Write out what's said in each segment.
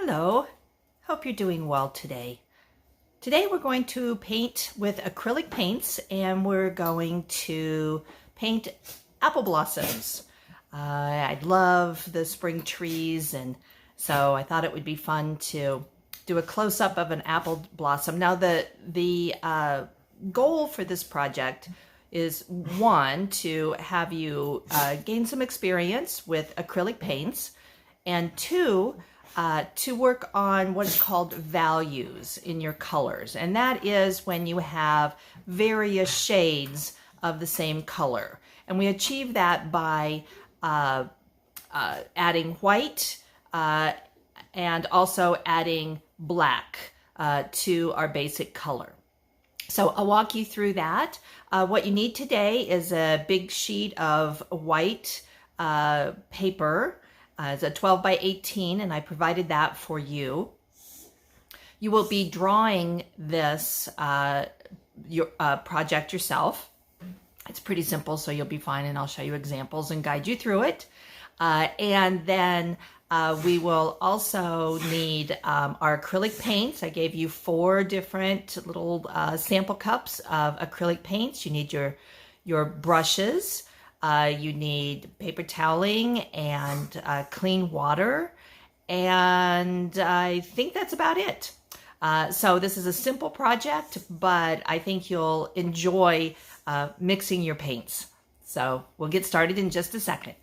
Hello, hope you're doing well today. Today we're going to paint with acrylic paints and we're going to paint apple blossoms. I love the spring trees, and so I thought it would be fun to do a close-up of an apple blossom. Now the goal for this project is one, to have you gain some experience with acrylic paints, and two, to work on what's called values in your colors. And that is when you have various shades of the same color. And we achieve that by adding white and also adding black to our basic color. So I'll walk you through that. What you need today is a big sheet of white paper. It's a 12 by 18, and I provided that for you. You will be drawing this project yourself. It's pretty simple, so you'll be fine, and I'll show you examples and guide you through it. And then we will also need our acrylic paints. I gave you 4 different little sample cups of acrylic paints. You need your brushes. You need paper toweling and clean water, and I think that's about it. So this is a simple project, but I think you'll enjoy mixing your paints. So we'll get started in just a second.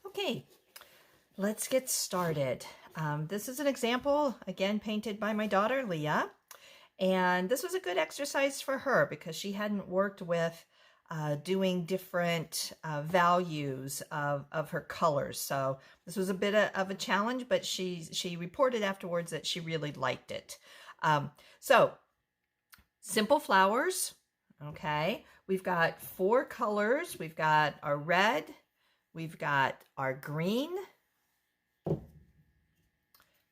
Okay, let's get started. This is an example, again, painted by my daughter, Leah. And this was a good exercise for her because she hadn't worked with doing different values of her colors. So this was a bit of a challenge, but she reported afterwards that she really liked it. So simple flowers, okay? We've got 4 colors. We've got our red, we've got our green,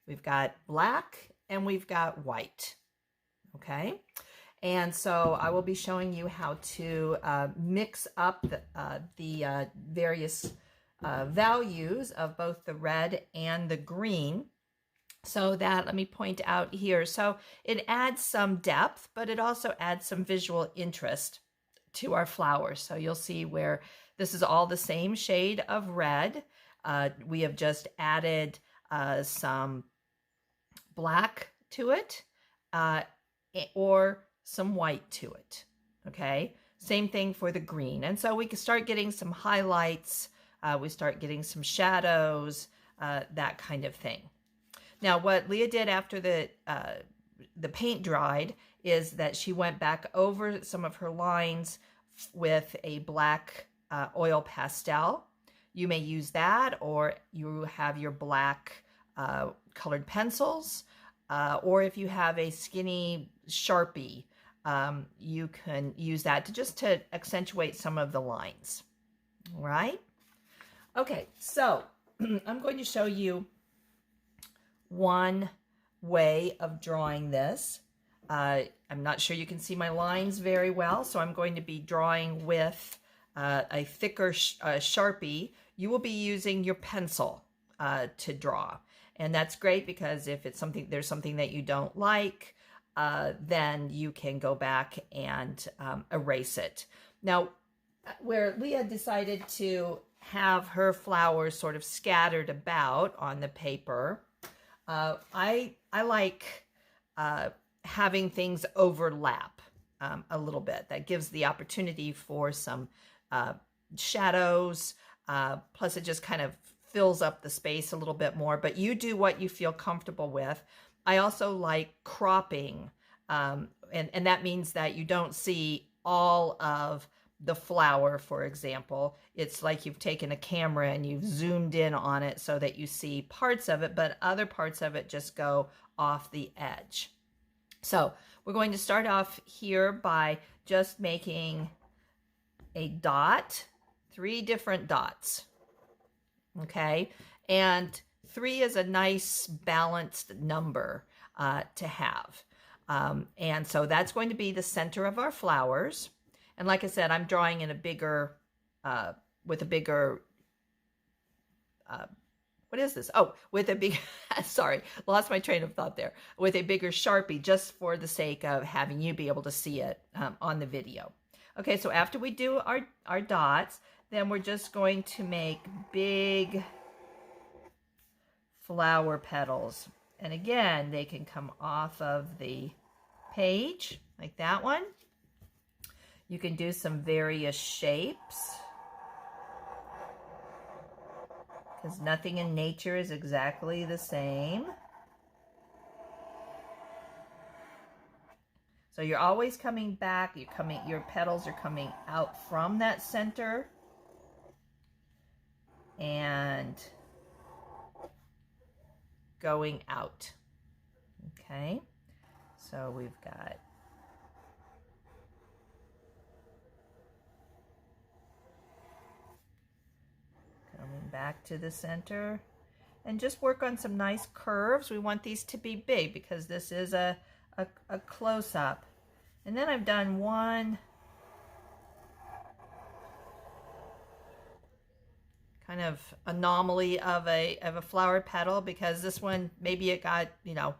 we've got black, and we've got white. Okay, and so I will be showing you how to mix up the various values of both the red and the green, so that, let me point out here, so it adds some depth, but it also adds some visual interest to our flowers. So you'll see where this is all the same shade of red. We have just added some black to it, or some white to it, okay? Same thing for the green. And so we can start getting some highlights, we start getting some shadows, that kind of thing. Now, what Leah did after the paint dried is that she went back over some of her lines with a black oil pastel. You may use that, or you have your black colored pencils, or if you have a skinny Sharpie, you can use that to accentuate some of the lines. All right? Okay, so I'm going to show you one way of drawing this. I'm not sure you can see my lines very well, so I'm going to be drawing with a thicker Sharpie. You will be using your pencil to draw. And that's great because if it's there's something that you don't like, then you can go back and erase it. Now, where Leah decided to have her flowers sort of scattered about on the paper, I like having things overlap a little bit. That gives the opportunity for some shadows, plus it just kind of fills up the space a little bit more, but you do what you feel comfortable with. I also like cropping, and that means that you don't see all of the flower, for example. It's like you've taken a camera and you've zoomed in on it so that you see parts of it, but other parts of it just go off the edge. So we're going to start off here by just making a dot, 3 different dots. Okay, and 3 is a nice balanced number to have. And so that's going to be the center of our flowers. And like I said, I'm drawing in a bigger, with a bigger what is this? Oh, with a big, sorry, lost my train of thought there. With a bigger Sharpie, just for the sake of having you be able to see it on the video. Okay, so after we do our dots, then we're just going to make big flower petals. And again, they can come off of the page, like that one. You can do some various shapes, because nothing in nature is exactly the same. So you're always coming back, your petals are coming out from that center and going out. Okay, so we've got coming back to the center, and just work on some nice curves. We want these to be big because this is a close-up. And then I've done one kind of anomaly of a flower petal, because this one, maybe it got, you know,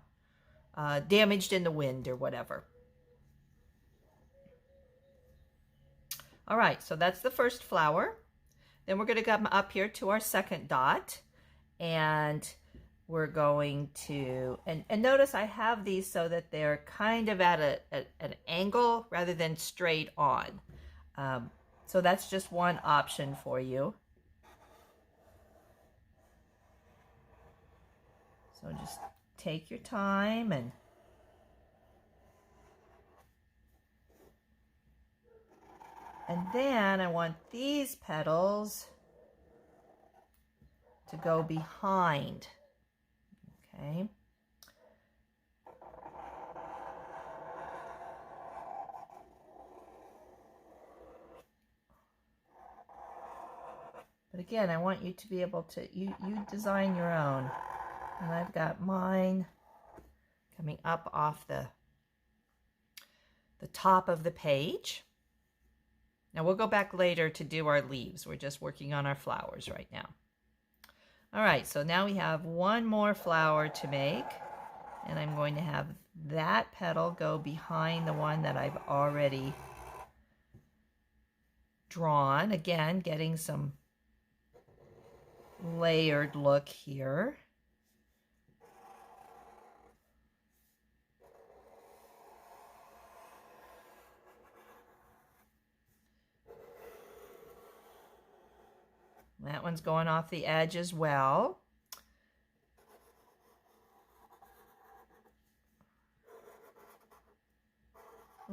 damaged in the wind or whatever. All right, so that's the first flower. Then we're going to come up here to our second dot, and we're going to, and notice I have these so that they're kind of at an angle rather than straight on. So that's just one option for you. So just take your time and then I want these petals to go behind. Okay. But again, I want you to be able to, you design your own. And I've got mine coming up off the top of the page. Now we'll go back later to do our leaves. We're just working on our flowers right now. All right, so now we have one more flower to make, and I'm going to have that petal go behind the one that I've already drawn. Again, getting some layered look here. That one's going off the edge as well.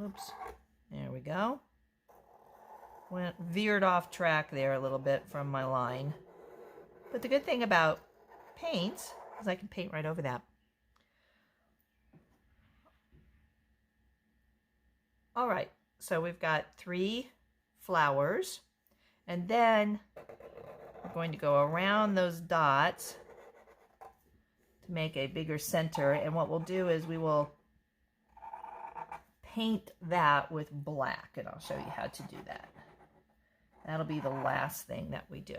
Oops, there we go. Veered off track there a little bit from my line. But the good thing about paints is I can paint right over that. All right, so we've got 3 flowers, and then we're going to go around those dots to make a bigger center. And what we'll do is we will paint that with black, and I'll show you how to do that. That'll be the last thing that we do.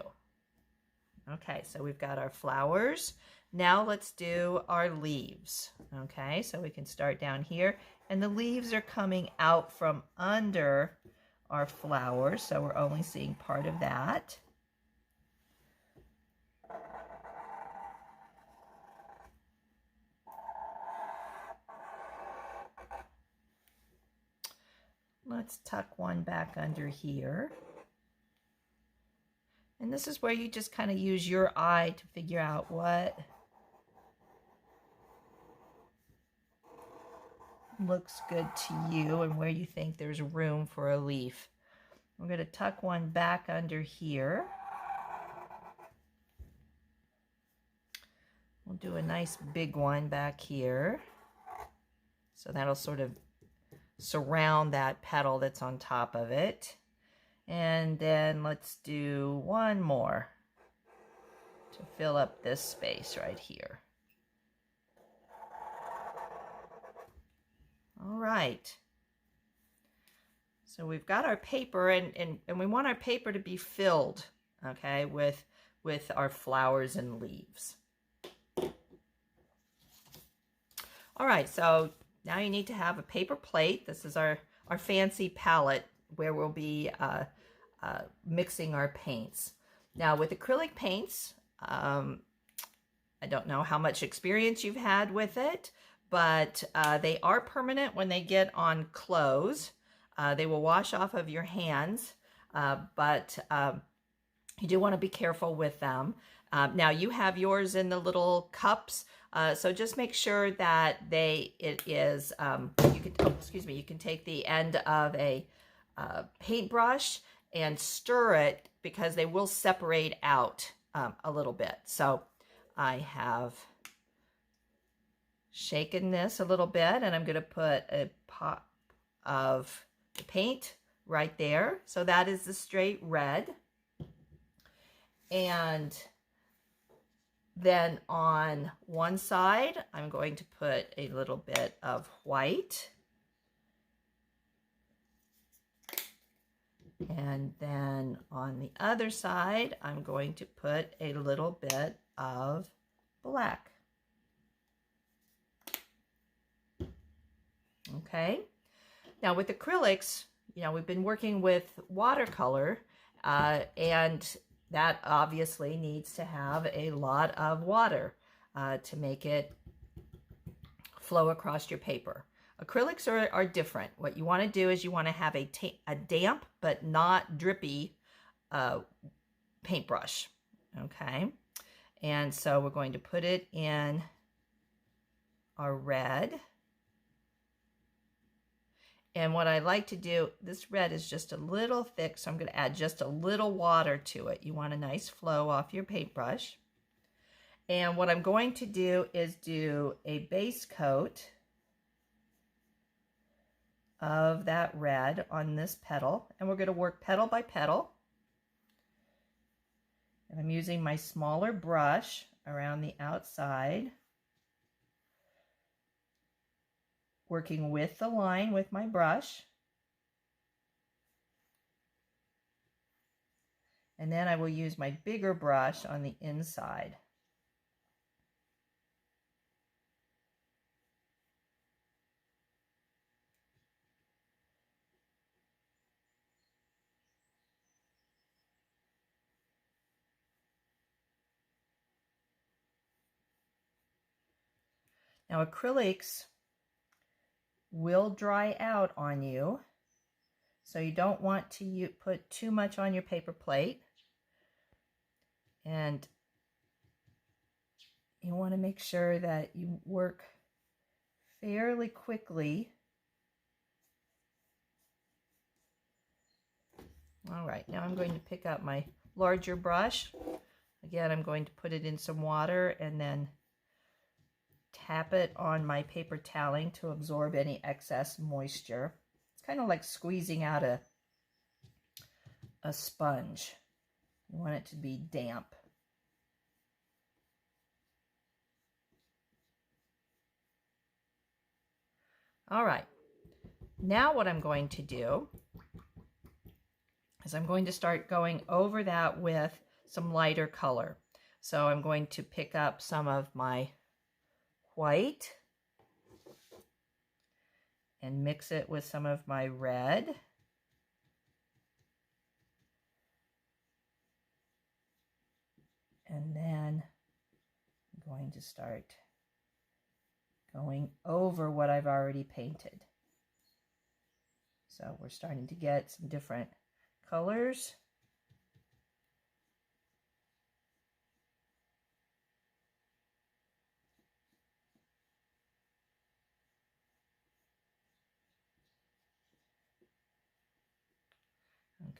Okay, so we've got our flowers. Now let's do our leaves. Okay, so we can start down here, and the leaves are coming out from under our flowers, so we're only seeing part of that. Let's tuck one back under here. And this is where you just kind of use your eye to figure out what looks good to you and where you think there's room for a leaf. We're going to tuck one back under here. We'll do a nice big one back here. So that'll sort of surround that petal that's on top of it. And then let's do one more to fill up this space right here. All right. So we've got our paper, and we want our paper to be filled, okay, with with our flowers and leaves. All right, so now you need to have a paper plate. This is our fancy palette where we'll be mixing our paints. Now with acrylic paints, I don't know how much experience you've had with it, but they are permanent when they get on clothes. They will wash off of your hands, but you do want to be careful with them. Now you have yours in the little cups, so just make sure that you can take the end of a paintbrush and stir it, because they will separate out a little bit. So I have shaken this a little bit, and I'm going to put a pop of the paint right there. So that is the straight red. And then on one side, I'm going to put a little bit of white. And then on the other side, I'm going to put a little bit of black. Okay. Now with acrylics, we've been working with watercolor, and that obviously needs to have a lot of water to make it flow across your paper. Acrylics are different. What you want to do is you want to have a damp but not drippy paintbrush. Okay. And so we're going to put it in our red. And what I like to do, this red is just a little thick, so I'm going to add just a little water to it. You want a nice flow off your paintbrush. And what I'm going to do is do a base coat of that red on this petal. And we're going to work petal by petal. And I'm using my smaller brush around the outside, working with the line with my brush. And then I will use my bigger brush on the inside. Now acrylics will dry out on you, so you don't want to put too much on your paper plate, and you want to make sure that you work fairly quickly. All right, now I'm going to pick up my larger brush. Again, I'm going to put it in some water and then tap it on my paper toweling to absorb any excess moisture. It's kind of like squeezing out a sponge. You want it to be damp. All right, now what I'm going to do is I'm going to start going over that with some lighter color. So I'm going to pick up some of my white and mix it with some of my red. And then I'm going to start going over what I've already painted. So we're starting to get some different colors.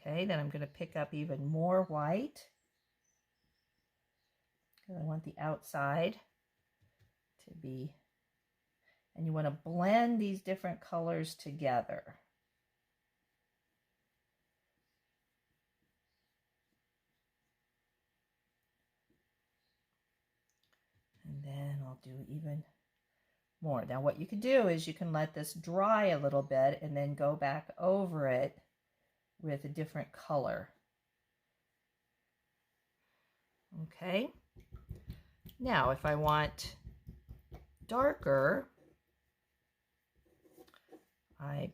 Okay, then I'm going to pick up even more white, because I want the outside to be, and you want to blend these different colors together. And then I'll do even more. Now what you can do is you can let this dry a little bit and then go back over it with a different color. Okay. Now, if I want darker, I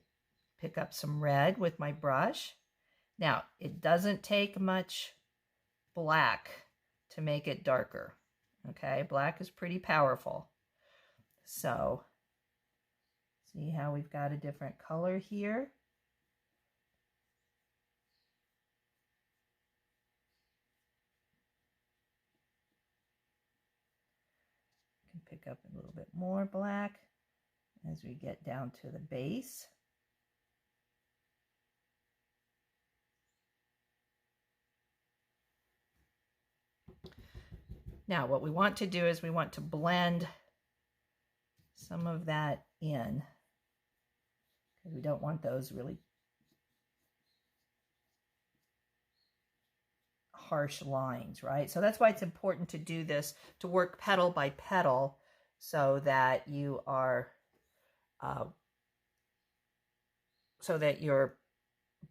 pick up some red with my brush. Now, it doesn't take much black to make it darker. Okay, black is pretty powerful. So, see how we've got a different color here? Can pick up a little bit more black as we get down to the base. Now, what we want to do is we want to blend some of that in, because we don't want those really harsh lines, right? So that's why it's important to do this, to work petal by petal, so that you are so that you're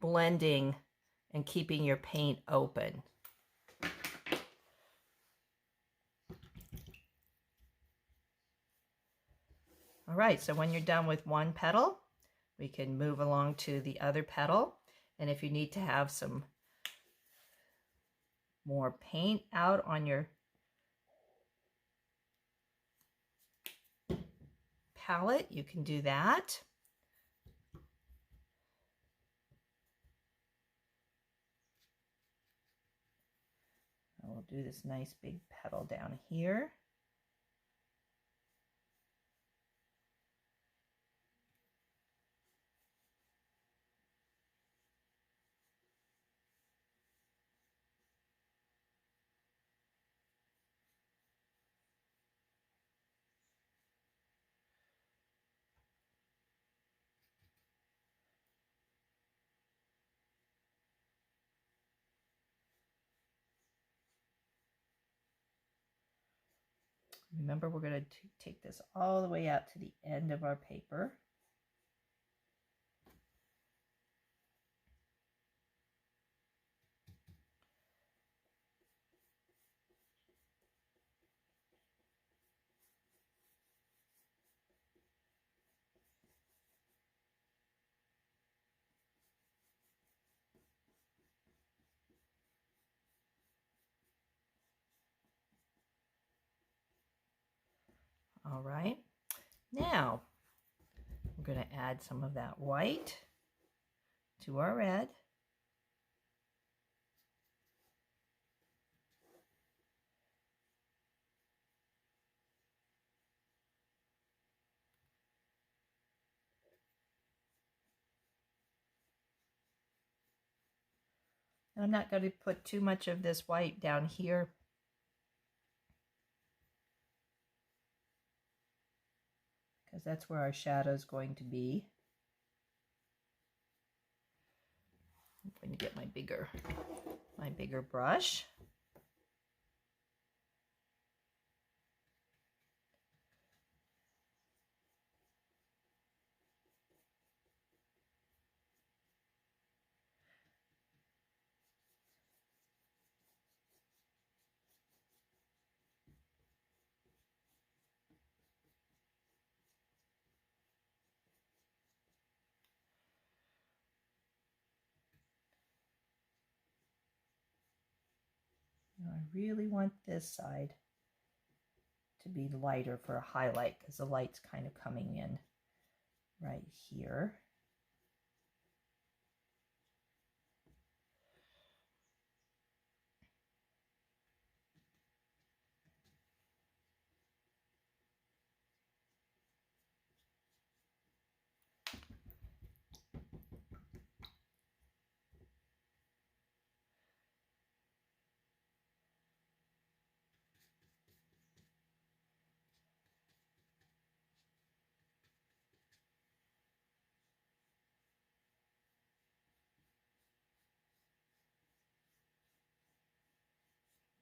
blending and keeping your paint open. All right, so when you're done with one petal, we can move along to the other petal. And if you need to have some more paint out on your palette, you can do that. And we'll do this nice big petal down here. Remember, we're going to take this all the way out to the end of our paper. All right, now we're going to add some of that white to our red. I'm not going to put too much of this white down here, because that's where our shadow is going to be. I'm going to get my bigger brush. Now I really want this side to be lighter for a highlight, because the light's kind of coming in right here.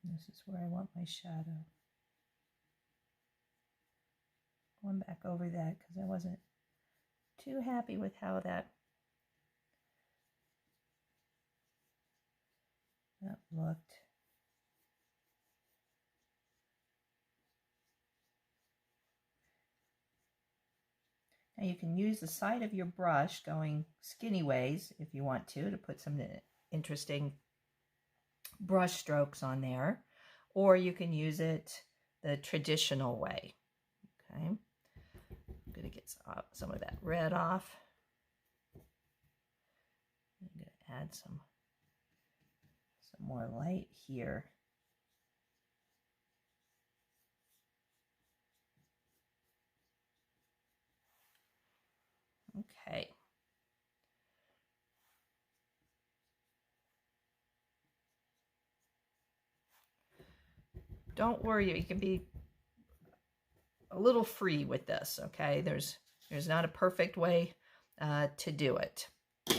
This is where I want my shadow. Going back over that because I wasn't too happy with how that looked. Now you can use the side of your brush going skinny ways if you want to put some interesting brush strokes on there, or you can use it the traditional way. Okay, I'm going to get some of that red off. I'm going to add some more light here. Okay. Don't worry, you can be a little free with this, okay? There's not a perfect way to do it.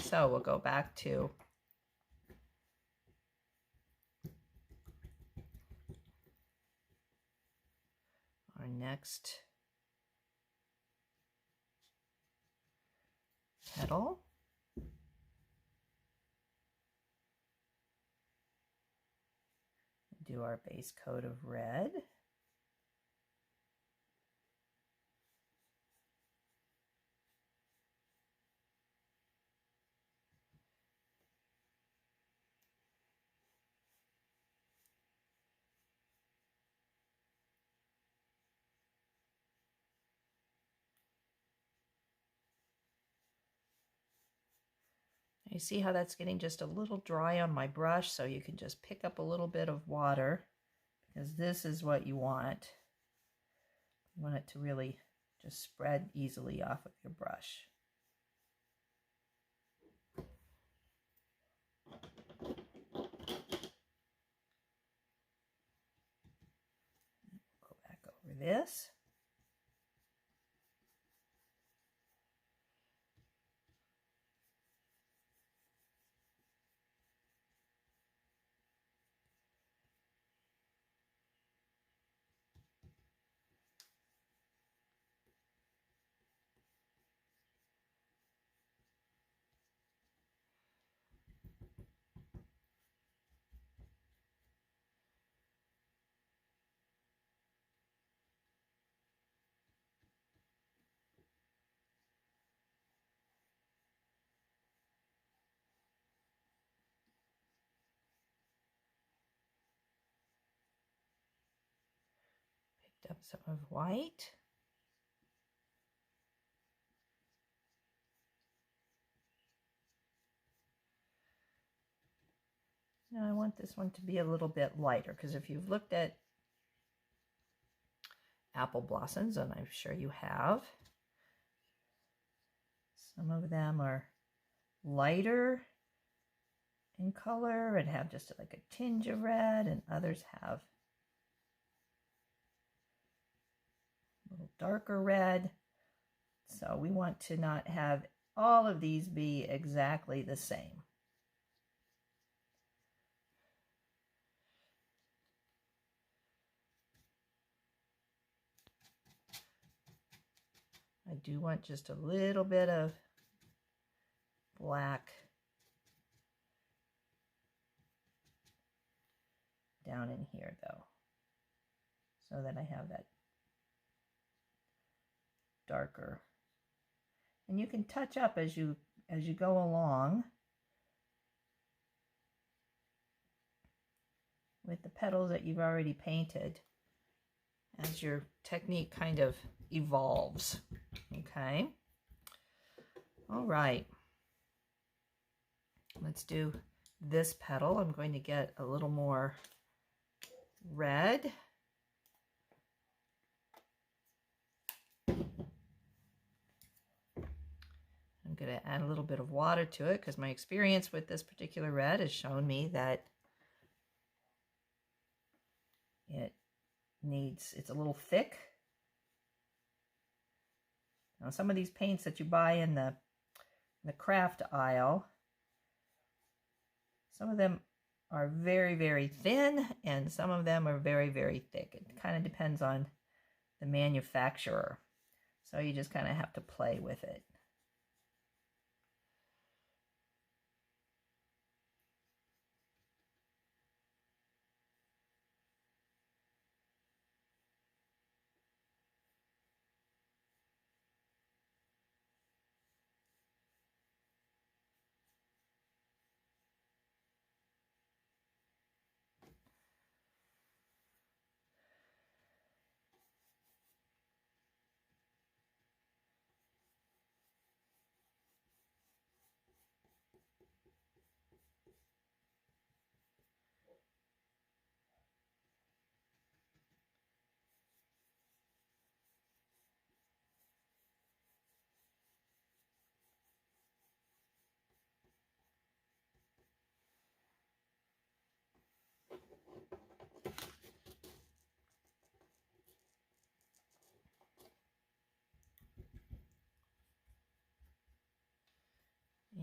So we'll go back to our next petal. Do our base coat of red. You see how that's getting just a little dry on my brush, so you can just pick up a little bit of water, because this is what you want. You want it to really just spread easily off of your brush. Go back over this. Picked up some of white. Now I want this one to be a little bit lighter, because if you've looked at apple blossoms, and I'm sure you have, some of them are lighter in color and have just like a tinge of red, and others have a little darker red. So we want to not have all of these be exactly the same. I do want just a little bit of black down in here though, so that I have that darker. And you can touch up as you go along with the petals that you've already painted as your technique kind of evolves. Okay. All right. Let's do this petal. I'm going to get a little more red. I'm going to add a little bit of water to it, because my experience with this particular red has shown me that it's a little thick. Now, some of these paints that you buy in the craft aisle, some of them are very, very thin, and some of them are very, very thick. It kind of depends on the manufacturer. So you just kind of have to play with it.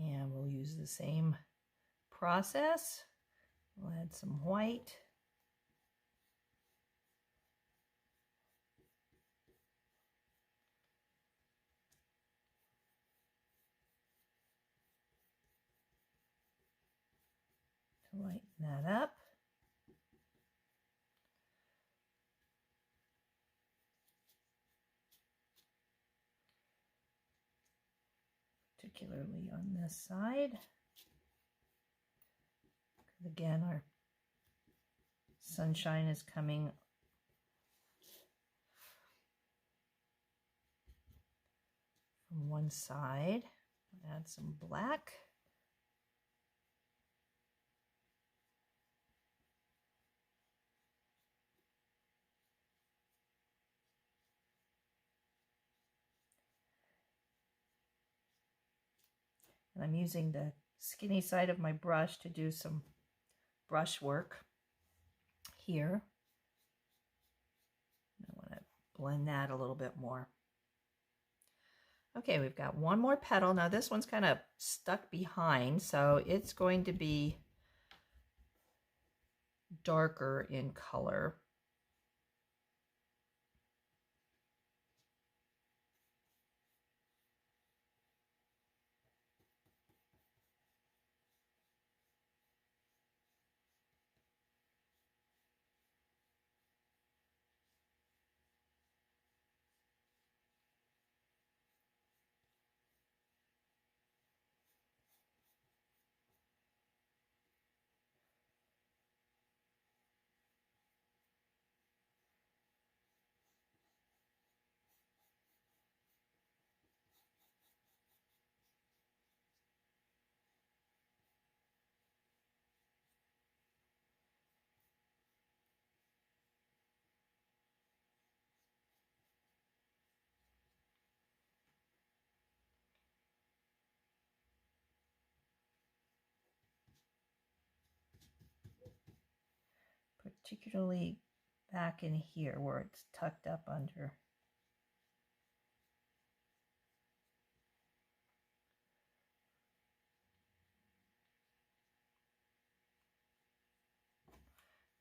And we'll use the same process. We'll add some white. To lighten that up. Particularly on this side. Again, our sunshine is coming from one side. Add some black. And I'm using the skinny side of my brush to do some brush work here. I want to blend that a little bit more. Okay, we've got one more petal. Now this one's kind of stuck behind, so it's going to be darker in color. Particularly back in here where it's tucked up under.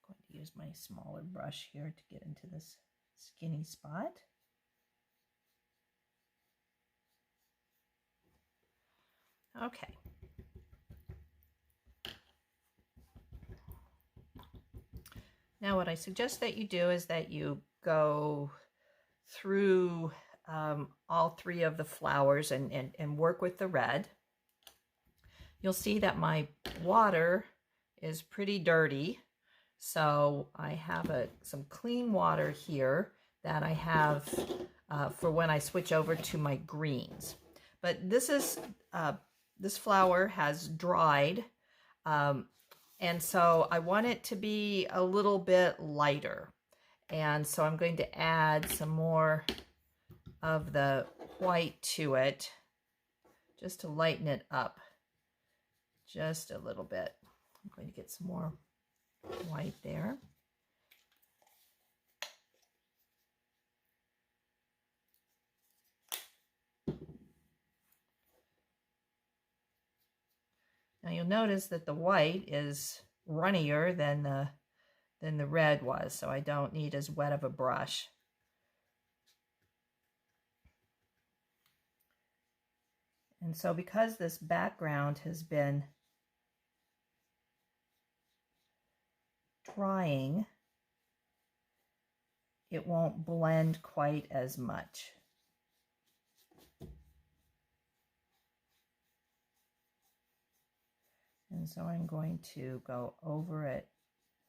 I'm going to use my smaller brush here to get into this skinny spot. Okay. Now what I suggest that you do is that you go through all three of the flowers and work with the red. You'll see that my water is pretty dirty, so I have some clean water here that I have for when I switch over to my greens. But this flower has dried, and so I want it to be a little bit lighter. And so I'm going to add some more of the white to it just to lighten it up just a little bit. I'm going to get some more white there. Now you'll notice that the white is runnier than the red was, so I don't need as wet of a brush. And so because this background has been drying, it won't blend quite as much. And so I'm going to go over it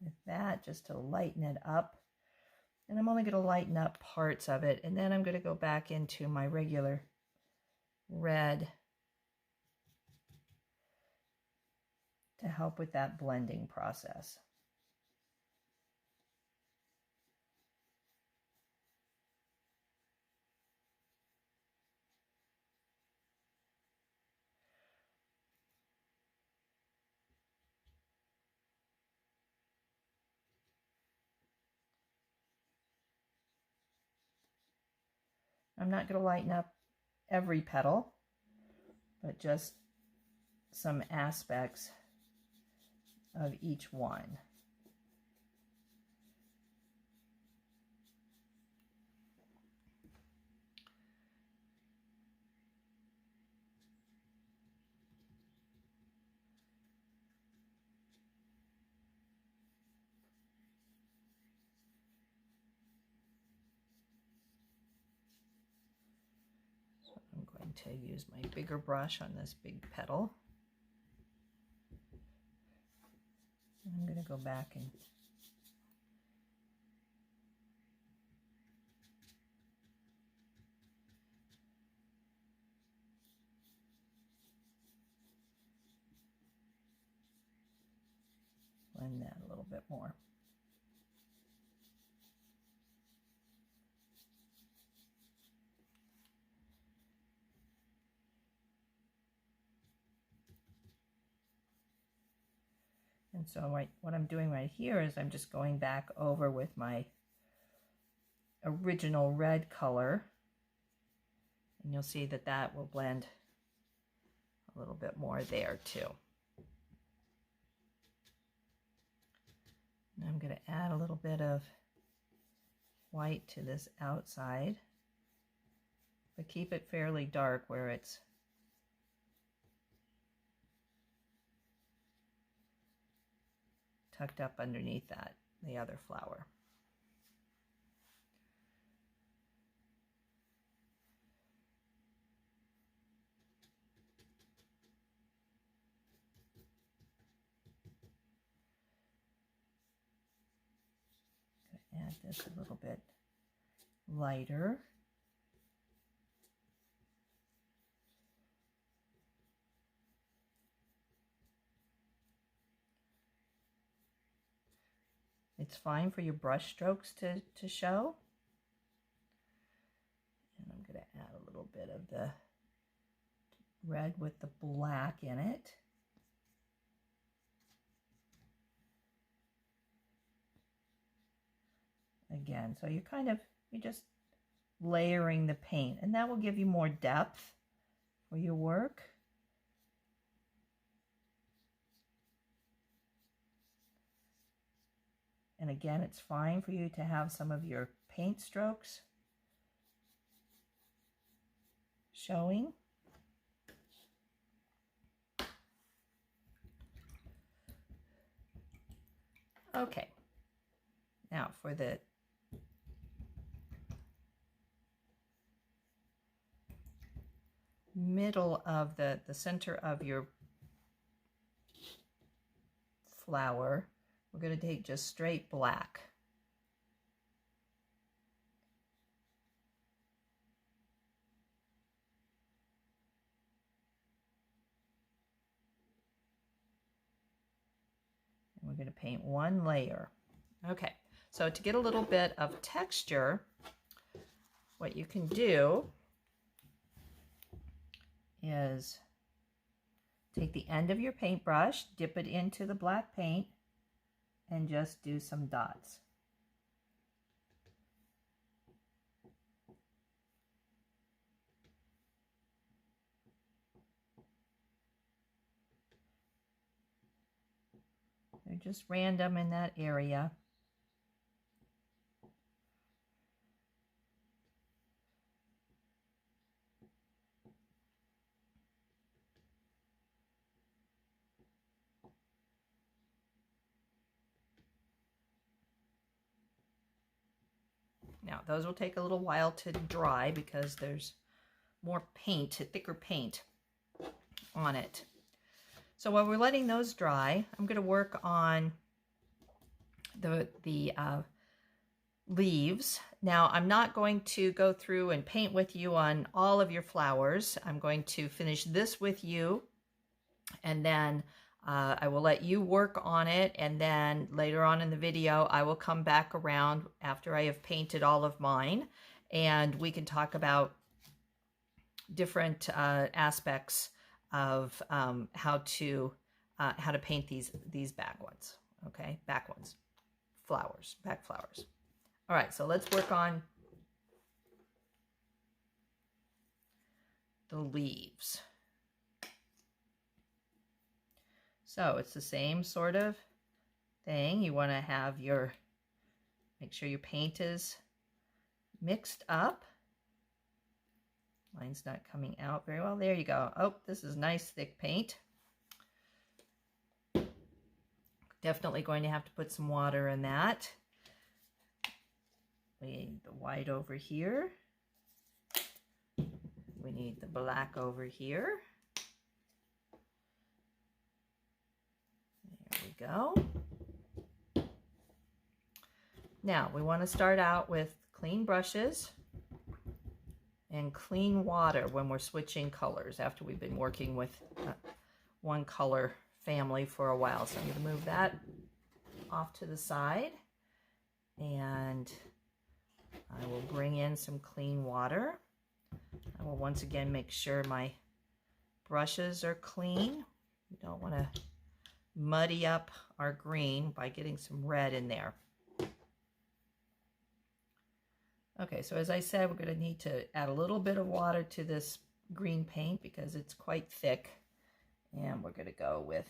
with that just to lighten it up. And I'm only going to lighten up parts of it. And then I'm going to go back into my regular red to help with that blending process. I'm not going to lighten up every petal, but just some aspects of each one. I'm going to use my bigger brush on this big petal. I'm going to go back and blend that a little bit more. And so what I'm doing right here is I'm just going back over with my original red color, and you'll see that that will blend a little bit more there too. And I'm going to add a little bit of white to this outside, but keep it fairly dark where it's tucked up underneath the other flower. Add this a little bit lighter. It's fine for your brush strokes to show. And I'm going to add a little bit of the red with the black in it. Again, so you're just layering the paint, and that will give you more depth for your work. And again, it's fine for you to have some of your paint strokes showing. Okay, now for the middle of the center of your flower, we're going to take just straight black. And we're going to paint one layer. Okay, so to get a little bit of texture, what you can do is take the end of your paintbrush, dip it into the black paint, and just do some dots. They're just random in that area. Now, those will take a little while to dry because there's more paint, thicker paint on it. So while we're letting those dry, I'm going to work on the leaves. Now, I'm not going to go through and paint with you on all of your flowers. I'm going to finish this with you, and then I will let you work on it, and then later on in the video I will come back around after I have painted all of mine, and we can talk about different aspects of how to paint these back ones. Okay, back ones, flowers, back flowers. All right, so let's work on the leaves. So it's the same sort of thing. You want to have make sure your paint is mixed up. Mine's not coming out very well. There you go. Oh, this is nice thick paint. Definitely going to have to put some water in that. We need the white over here. We need the black over here. There we go. Now we want to start out with clean brushes and clean water when we're switching colors after we've been working with one color family for a while. So I'm going to move that off to the side, and I will bring in some clean water. I will once again make sure my brushes are clean. We don't want to muddy up our green by getting some red in there. Okay, so as I said, we're going to need to add a little bit of water to this green paint because it's quite thick. And we're going to go with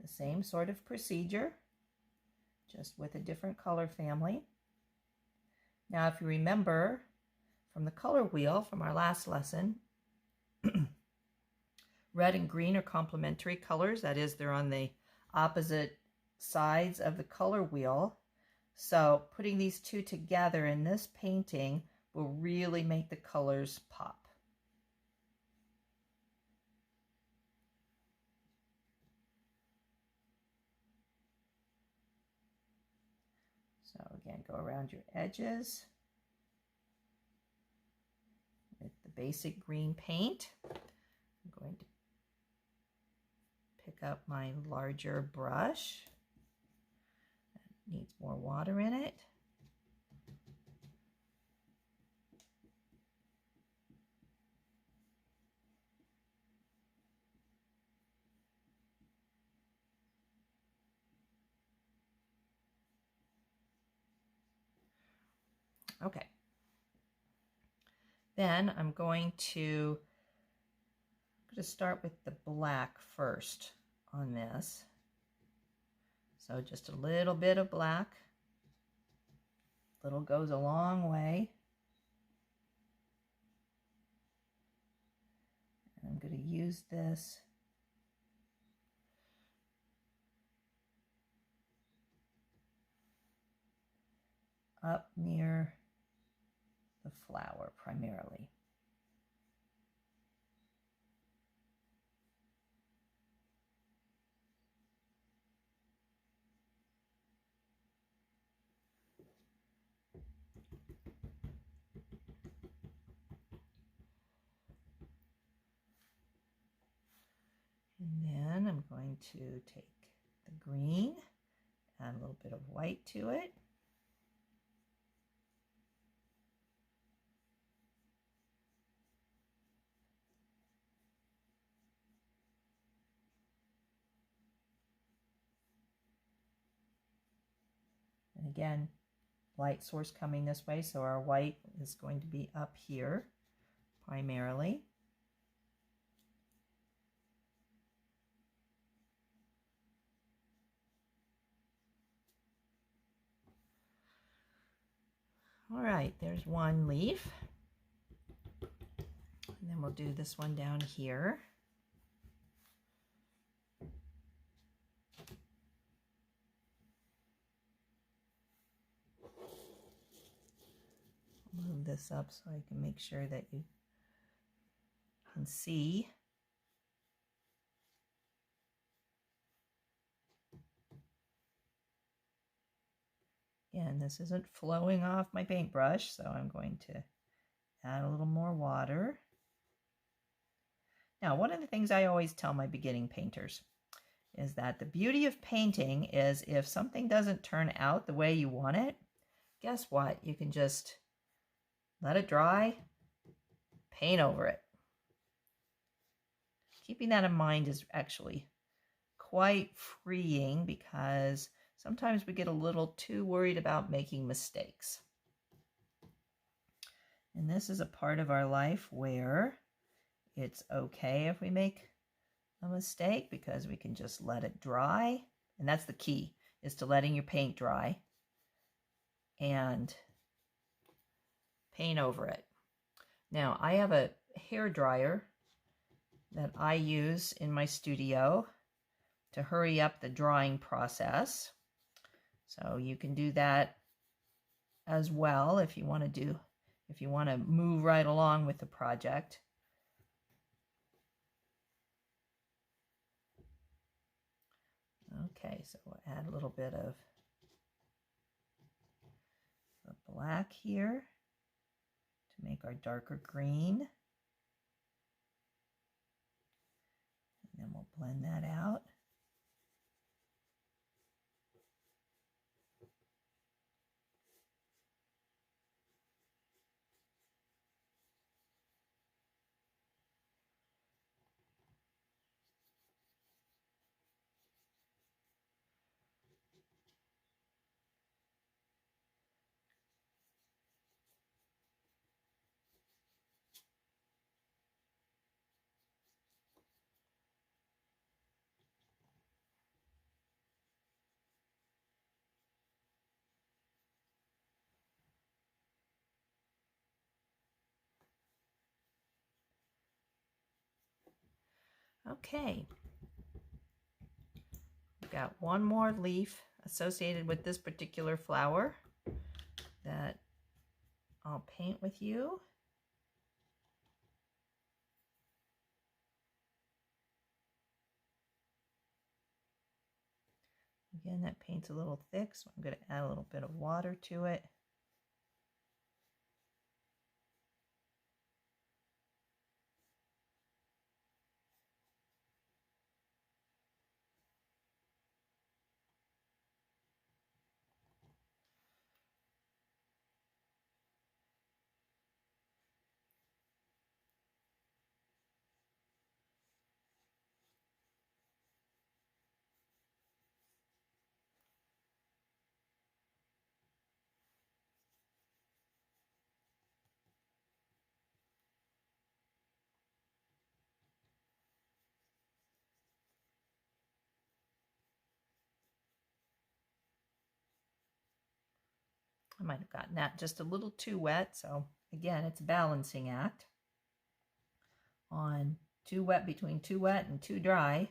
the same sort of procedure, just with a different color family. Now, if you remember from the color wheel from our last lesson, red and green are complementary colors. That is, they're on the opposite sides of the color wheel. So putting these two together in this painting will really make the colors pop. So again, go around your edges with the basic green paint. I'm going to pick up my larger brush. It needs more water in it. Okay. Then I'm going to start with the black first on this. So just a little bit of black. Little goes a long way. And I'm going to use this up near the flower primarily. And then I'm going to take the green, add a little bit of white to it. And again, light source coming this way, so our white is going to be up here primarily. All right, there's one leaf. And then we'll do this one down here. Move this up so I can make sure that you can see. Again, this isn't flowing off my paintbrush, so I'm going to add a little more water. Now, one of the things I always tell my beginning painters is that the beauty of painting is if something doesn't turn out the way you want it, guess what? You can just let it dry, paint over it. Keeping that in mind is actually quite freeing because sometimes we get a little too worried about making mistakes. And this is a part of our life where it's okay if we make a mistake because we can just let it dry. And that's the key, is to letting your paint dry and paint over it. Now, I have a hair dryer that I use in my studio to hurry up the drying process. So you can do that as well if you want to move right along with the project. Okay, so we'll add a little bit of the black here to make our darker green. And then we'll blend that out. Okay, we've got one more leaf associated with this particular flower that I'll paint with you. Again, that paint's a little thick, so I'm going to add a little bit of water to it. I might have gotten that just a little too wet, so again, it's a balancing act on too wet, between too wet and too dry.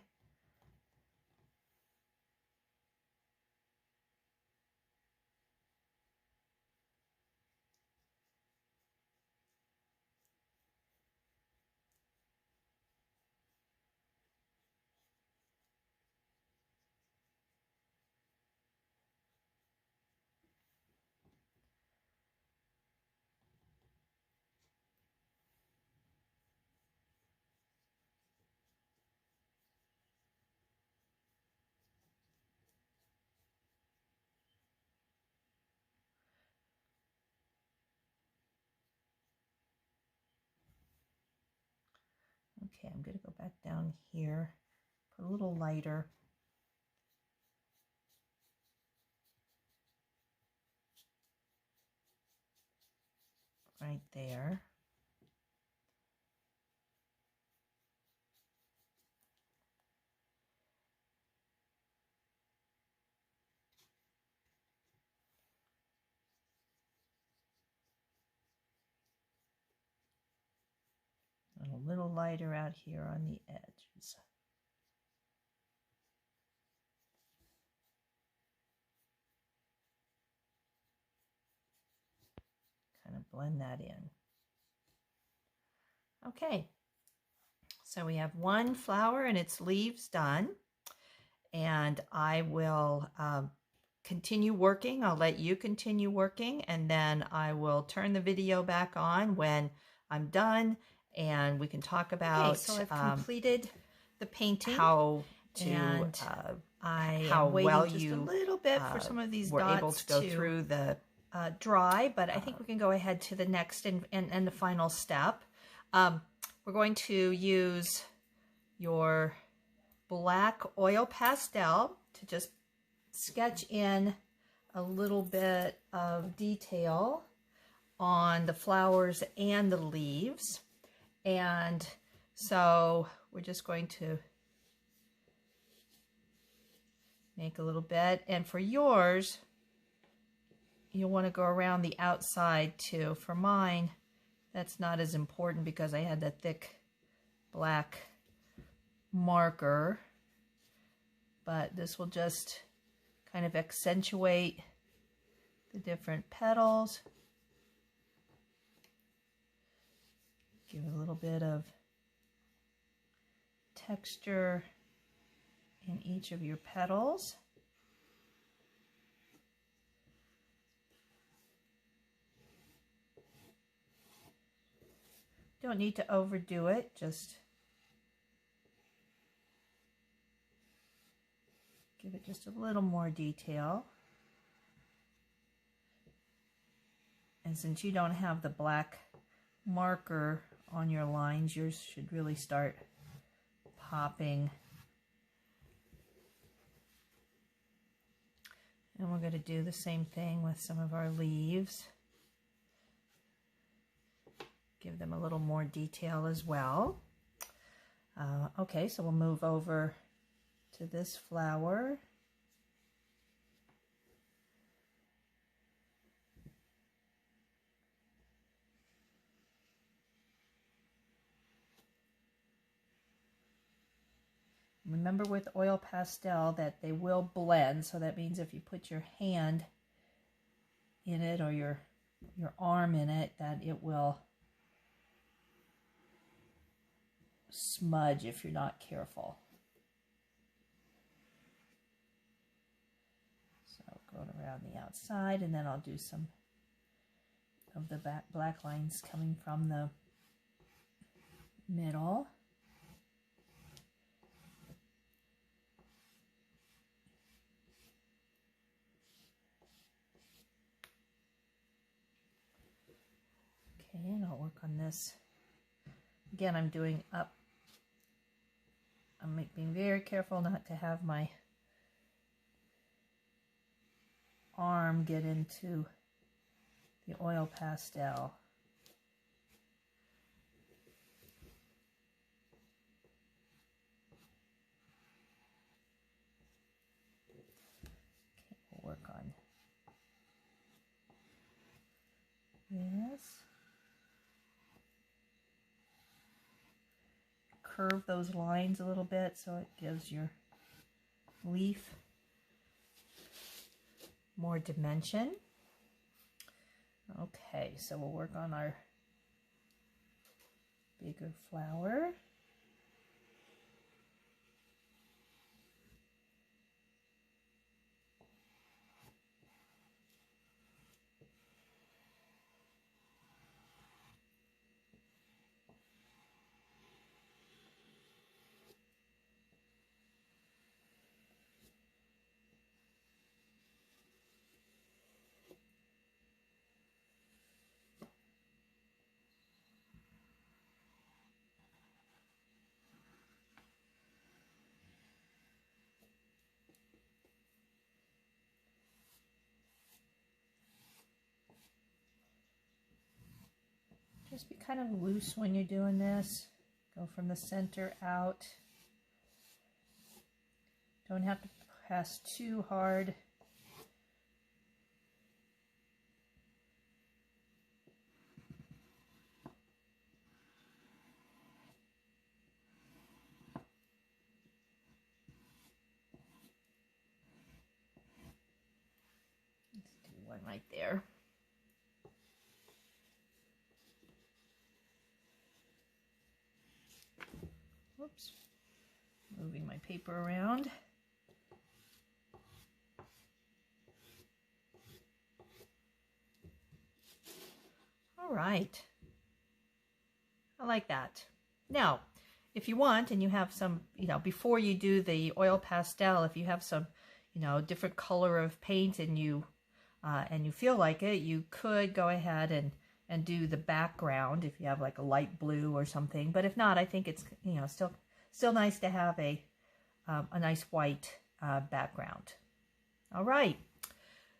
Okay, I'm going to go back down here, put a little lighter. Right there. And a little lighter out here on the edges. Kind of blend that in. Okay, so we have one flower and its leaves done, and I will continue working. I'll let you continue working, and then I will turn the video back on when I'm done, and we can talk about so I've completed the painting. How to how well just you a little bit for some of these were dots able to go through the dry, but I think we can go ahead to the next and the final step. We're going to use your black oil pastel to just sketch in a little bit of detail on the flowers and the leaves. And so we're just going to make a little bit. And for yours, you'll want to go around the outside too. For mine, that's not as important because I had that thick black marker, but this will just kind of accentuate the different petals. Give a little bit of texture in each of your petals. Don't need to overdo it, just give it just a little more detail. And since you don't have the black marker on your lines, yours should really start popping. And we're going to do the same thing with some of our leaves. Give them a little more detail as well. Okay, so we'll move over to this flower. Remember with oil pastel that they will blend, so that means if you put your hand in it or your arm in it, that it will smudge if you're not careful. So going around the outside, and then I'll do some of the black lines coming from the middle. Okay, and I'll work on this. Again, I'm doing up. I'm being very careful not to have my arm get into the oil pastel. Okay, we'll work on this. Curve those lines a little bit so it gives your leaf more dimension. Okay, so we'll work on our bigger flower. Just be kind of loose when you're doing this. Go from the center out. Don't have to press too hard. Let's do one right there. Whoops, moving my paper around. All right, I like that. Now, if you want, and you have some, before you do the oil pastel, if you have some, different color of paint and you feel like it, you could go ahead and do the background if you have like a light blue or something. But if not, I think it's still nice to have a nice white background. All right.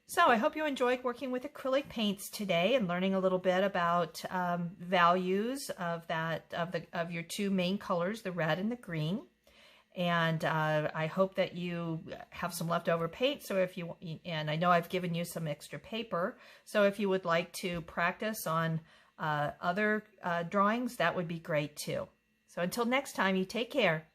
So I hope you enjoyed working with acrylic paints today and learning a little bit about values of of your two main colors, the red and the green. And I hope that you have some leftover paint. So if you, and I know I've given you some extra paper. So if you would like to practice on other drawings, that would be great too. So until next time, you take care.